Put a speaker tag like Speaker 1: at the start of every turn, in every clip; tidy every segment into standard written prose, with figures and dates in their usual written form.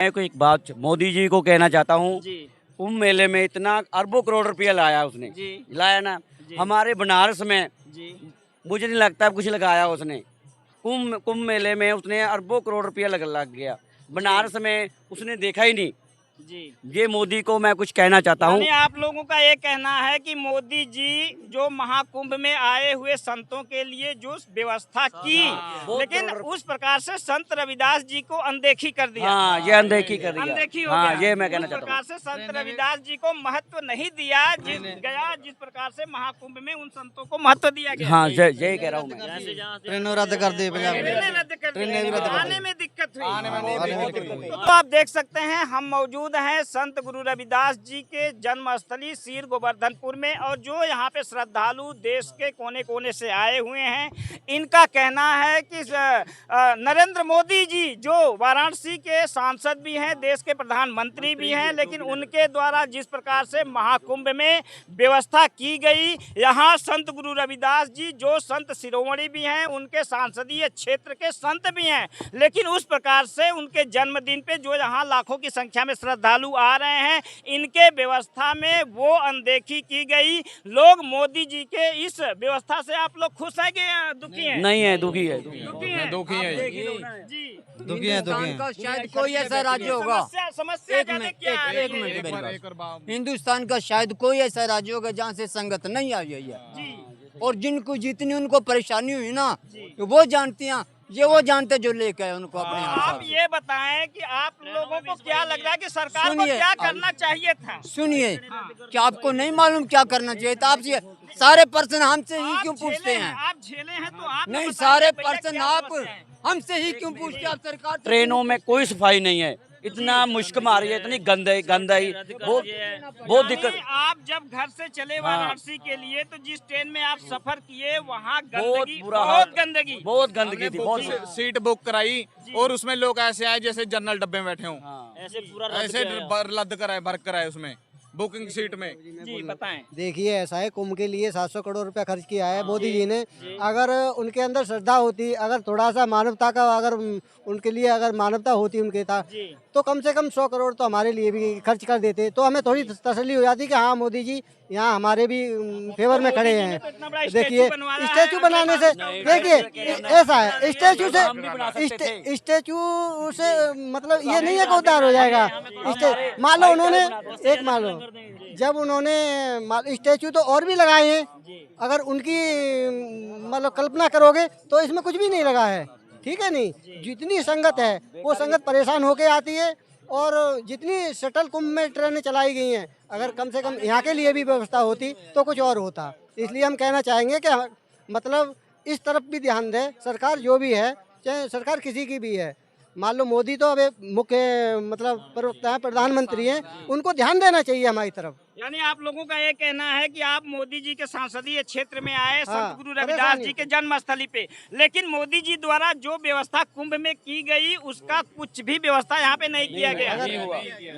Speaker 1: मैं को एक बात मोदी जी को कहना चाहता हूँ।
Speaker 2: जी
Speaker 1: कुंभ मेले में इतना अरबों करोड़ रुपया लाया उसने,
Speaker 2: जी
Speaker 1: लाया ना।
Speaker 2: जी
Speaker 1: हमारे बनारस में
Speaker 2: जी
Speaker 1: मुझे नहीं लगता कुछ लगाया उसने। कुंभ मेले में उसने अरबों करोड़ रुपया लग गया। बनारस में उसने देखा ही नहीं।
Speaker 2: जी।
Speaker 1: ये मोदी को मैं कुछ कहना चाहता हूँ।
Speaker 2: यानी आप लोगों का ये कहना है कि मोदी जी जो महाकुंभ में आए हुए संतों के लिए जो व्यवस्था की, लेकिन उस प्रकार से संत रविदास जी को अनदेखी कर दिया।
Speaker 1: हाँ, ये अनदेखी कर दिया।
Speaker 2: अनदेखी हो
Speaker 1: हाँ,
Speaker 2: गया।
Speaker 1: ये मैं कहना
Speaker 2: उस
Speaker 1: चाहता
Speaker 2: प्रकार
Speaker 1: हूँ।
Speaker 2: से संत रविदास जी को महत्व नहीं दिया जिस प्रकार से महाकुंभ में उन संतों को महत्व दिया गया।
Speaker 1: हाँ, यही कह रहा हूँ मैं।
Speaker 3: ट्रेनों रद्द कर दी पंजाब में।
Speaker 2: ट्रेनें रद्द कर दी।
Speaker 3: ट्रेनें भी रद्द कर दी।
Speaker 2: आने में दिक्कत हुई।
Speaker 3: आने में दिक्कत हुई।
Speaker 2: तो आप देख सकते हैं हम मौजूद हैं संत गुरु रविदास जी के जन्मस्थली सीर गोवर्धनपुर में, और जो यहाँ पे श्रद्धालु देश के कोने कोने से आए हुए हैं, इनका कहना है कि नरेंद्र मोदी जी जो वाराणसी के सांसद भी हैं, देश के प्रधानमंत्री भी हैं, लेकिन उनके द्वारा जिस प्रकार से महाकुंभ में व्यवस्था की गई, यहाँ संत गुरु रविदास जी जो संत शिरोमणि भी हैं, उनके सांसदीय क्षेत्र के संत भी हैं, लेकिन उस प्रकार से उनके जन्मदिन पे जो यहाँ लाखों की संख्या में श्रद्धालु आ रहे हैं, इनके व्यवस्था में वो अनदेखी की गई। लोग मोदी जी के इस व्यवस्था से आप लोग खुश हैं कि दुखी हैं?
Speaker 1: नहीं है, दुखी है।
Speaker 2: दुखी हैं।
Speaker 3: दुखी हैं।
Speaker 2: जी।
Speaker 3: दुखी है
Speaker 4: शायद कोई ऐसा राज्य होगा,
Speaker 2: समस्या कहते क्या है?
Speaker 4: एक मिनट मेरी बात। हिंदुस्तान का शायद कोई ऐसा राज्य होगा जहाँ से संगत नहीं आई है।
Speaker 2: जी
Speaker 4: और जिनको जितनी उनको परेशानी हुई ना, तो वो जानती हैं, ये वो जानते जो लेके आए उनको अपने यहाँ
Speaker 2: आप ये बताएं कि आप लोगों को क्या लग रहा है कि सरकार को
Speaker 4: सुनिए,
Speaker 2: क्या करना चाहिए था?
Speaker 4: सुनिए, क्या आपको नहीं मालूम क्या करना चाहिए था? आपसे सारे पर्सन हमसे ही
Speaker 2: आप
Speaker 4: क्यों
Speaker 2: झेले
Speaker 4: पूछते हैं?
Speaker 2: आप झेले हैं तो आप
Speaker 4: नहीं,
Speaker 2: बताइए
Speaker 4: सारे
Speaker 2: भैया
Speaker 4: पर्सन
Speaker 2: क्या
Speaker 4: आप
Speaker 2: समस्या है?
Speaker 4: हमसे ही क्यों पूछते हैं? आप सरकार से
Speaker 1: ट्रेनों में कोई सफाई नहीं है, इतना मुश्क मारी है, इतनी गंदगी बहुत दिक्कत।
Speaker 2: यानी आप जब घर से चले वाराणसी के लिए, तो जिस ट्रेन में आप सफर किए वहाँ गंदगी, बहुत गंदगी,
Speaker 1: बहुत गंदगी थी, बहुत।
Speaker 3: सीट बुक कराई और उसमें लोग ऐसे आए जैसे जनरल डब्बे में बैठे हों। ऐसे रद्द कराए, भर कराए उसमें बुकिंग सीट में।
Speaker 2: जी बताएं।
Speaker 5: देखिए, ऐसा है, कुंभ के लिए 700 करोड़ रुपया खर्च किया है मोदी जी ने। अगर उनके अंदर श्रद्धा होती, अगर थोड़ा सा मानवता का, अगर उनके लिए अगर मानवता होती उनके था, तो कम से कम 100 करोड़ तो हमारे लिए भी खर्च कर देते, तो हमें थोड़ी तसल्ली हो जाती कि हाँ मोदी जी यहाँ हमारे भी फेवर में खड़े हैं। देखिए, स्टैचू बनाने से, देखिए ऐसा है, स्टैचू से मतलब ये नहीं है कि उद्धार हो जाएगा। मान लो उन्होंने मान लो जब उन्होंने स्टैचू तो और भी लगाए हैं, अगर उनकी मतलब कल्पना करोगे तो इसमें कुछ भी नहीं लगा है, ठीक है नहीं। जितनी संगत है वो संगत परेशान होके आती है, और जितनी शटल कुंभ में ट्रेनें चलाई गई हैं, अगर कम से कम यहाँ के लिए भी व्यवस्था होती तो कुछ और होता। इसलिए हम कहना चाहेंगे कि मतलब इस तरफ भी ध्यान दे सरकार, जो भी है, चाहे सरकार किसी की भी है। मान लो मोदी तो अब मुख्य मतलब प्रवक्ता है, प्रधानमंत्री हैं, उनको ध्यान देना चाहिए हमारी तरफ।
Speaker 2: यानी आप लोगों का ये कहना है कि आप मोदी जी के संसदीय क्षेत्र में आए,
Speaker 5: हाँ,
Speaker 2: संत गुरु रविदास जी के जन्मस्थली पे, लेकिन मोदी जी द्वारा जो व्यवस्था कुंभ में की गई उसका कुछ भी व्यवस्था यहाँ पे नहीं किया गया।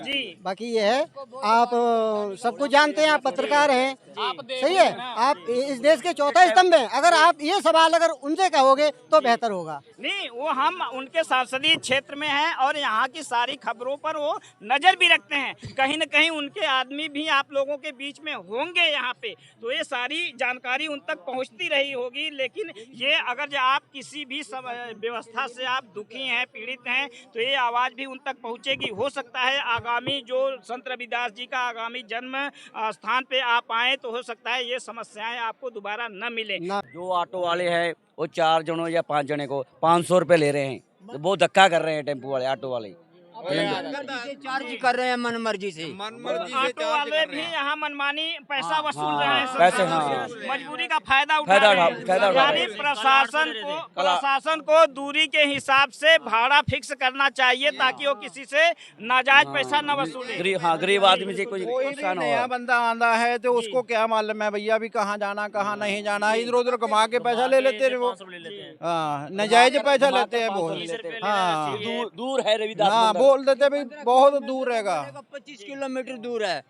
Speaker 2: जी
Speaker 5: बाकी ये है, आप सब कुछ जानते हैं, आप पत्रकार हैं, सही है, आप इस देश के चौथा स्तंभ हैं। अगर आप ये सवाल अगर उनसे कहोगे तो बेहतर होगा।
Speaker 2: नहीं, वो हम उनके संसदीय क्षेत्र में हैं और यहाँ की सारी खबरों पर वो नजर भी रखते हैं, कहीं न कहीं उनके आदमी भी आप लोगों के बीच में होंगे यहाँ पे, तो ये सारी जानकारी उन तक पहुँचती रही होगी। लेकिन ये अगर आप किसी भी व्यवस्था से आप दुखी हैं, पीड़ित हैं, तो ये आवाज़ भी उन तक पहुँचेगी। हो सकता है आगामी जो संत रविदास जी का आगामी जन्म स्थान पे आप आएँ, तो हो सकता है ये समस्याएं आपको दोबारा न मिले।
Speaker 1: जो ऑटो वाले हैं वो 4 जनों या 5 जने को 500 रुपए ले रहे हैं, तो वो धक्का कर रहे हैं टेम्पो वाले, ऑटो वाले
Speaker 4: चार्ज कर रहे हैं मन मर्जी से।
Speaker 2: ऑटो वाले भी यहाँ मनमानी पैसा वसूल रहे हैं,
Speaker 1: पैसे, हाँ।
Speaker 2: मजबूरी का फायदा उठा रहे हैं। यानी प्रशासन को दूरी के हिसाब से भाड़ा फिक्स करना चाहिए, ताकि वो किसी से नाजायज पैसा न वसूले।
Speaker 1: गरीब आदमी से कुछ नुकसान हो।
Speaker 3: नया बंदा आंदा है तो उसको क्या मालूम है भैया भी कहाँ जाना कहाँ नहीं जाना, इधर उधर घुमा के पैसा ले लेते हैं वो। हाँ, नाजायज पैसा लेते हैं बहुत। हाँ,
Speaker 1: दूर है रविदास
Speaker 3: हाँ, बोल देते भाई बहुत दूर रहेगा।
Speaker 4: 25 किलोमीटर दूर है,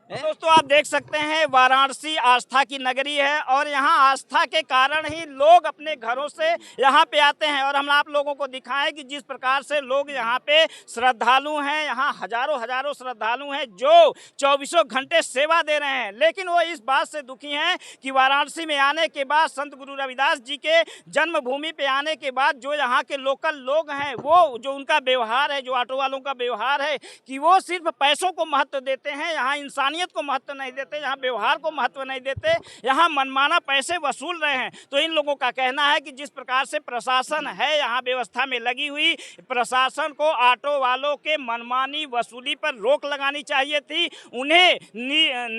Speaker 2: दोस्तों आप देख सकते हैं वाराणसी आस्था की नगरी है और यहाँ आस्था के कारण ही लोग अपने घरों से यहाँ पे आते हैं। और हम आप लोगों को दिखाएं कि जिस प्रकार से लोग यहाँ पे श्रद्धालु हैं, यहाँ हजारों श्रद्धालु हैं जो 24 घंटे सेवा दे रहे हैं। लेकिन वो इस बात से दुखी हैं कि वाराणसी में आने के बाद, संत गुरु रविदास जी के जन्मभूमि पे आने के बाद जो यहाँ के लोकल लोग हैं, वो जो उनका व्यवहार है, जो ऑटो वालों का व्यवहार है कि वो सिर्फ पैसों को महत्व देते हैं, यहाँ इंसानियत को महत्व नहीं देते, यहाँ व्यवहार को महत्व नहीं देते, यहाँ मनमाना पैसे वसूल रहे हैं। तो इन लोगों का कहना है कि जिस प्रकार से प्रशासन है यहाँ व्यवस्था में लगी हुई, प्रशासन को ऑटो वालों के मनमानी वसूली पर रोक लगानी चाहिए थी। उन्हें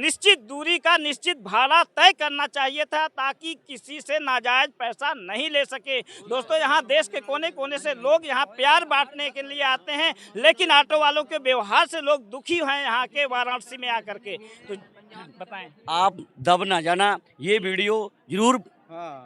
Speaker 2: निश्चित दूरी का निश्चित भाड़ा तय करना चाहिए था ताकि किसी से नाजायज पैसा नहीं ले सके। दोस्तों यहाँ देश के कोने कोने से लोग यहाँ प्यार बांटने के लिए आते हैं, लेकिन ऑटो वालों के व्यवहार से लोग दुखी हैं यहाँ के वाराणसी में आकर के। तो बताएं,
Speaker 1: आप दब ना जाना, ये वीडियो जरूर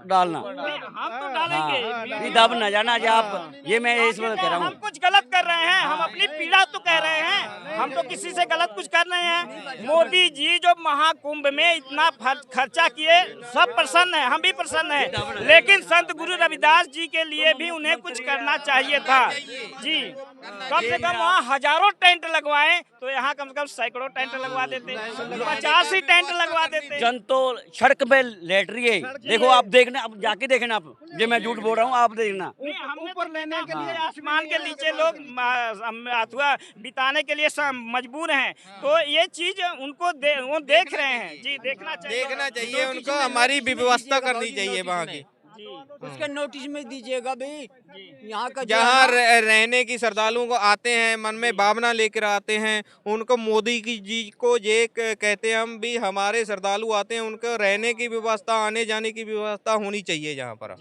Speaker 1: डालना।
Speaker 2: हम तो डालेंगे,
Speaker 1: ये दब ना जाना जी आप, ये मैं इस वक्त कह रहा
Speaker 2: हम
Speaker 1: हूँ।
Speaker 2: कुछ गलत कर रहे हैं, हम अपनी पीड़ा तो कह रहे हैं, हम तो किसी से गलत कुछ कर रहे हैं। मोदी जी जो महाकुंभ में इतना खर्चा किए, सब प्रसन्न है, हम भी प्रसन्न हैं, लेकिन संत गुरु रविदास जी के लिए भी उन्हें कुछ करना चाहिए था जी। कम से कम वहाँ हजारों टेंट लगवाएं तो यहाँ कम से कम सैकड़ों टेंट लगवा देते, 50 ही टेंट लगवा देते।
Speaker 1: जन तो सड़क पे लेट रही है, देखो आप देखना, अब जाके देखना आप, जो मैं झूठ बोल रहा हूँ आप देखना।
Speaker 2: ऊपर लेने के लिए आसमान के नीचे लोग अथवा बिताने के लिए मजबूर हैं, तो ये चीज उनको वो देख रहे हैं जी, देखना चाहिए
Speaker 6: उनको, हमारी व्यवस्था करनी चाहिए वहाँ की।
Speaker 4: उसका नोटिस में दीजिएगा भाई, यहाँ का
Speaker 6: जहाँ रहने की श्रद्धालुओं को आते हैं, मन में भावना लेकर आते हैं, उनको मोदी की जी को ये कहते हैं हम भी, हमारे श्रद्धालु आते हैं, उनको रहने की व्यवस्था, आने जाने की व्यवस्था होनी चाहिए यहाँ पर।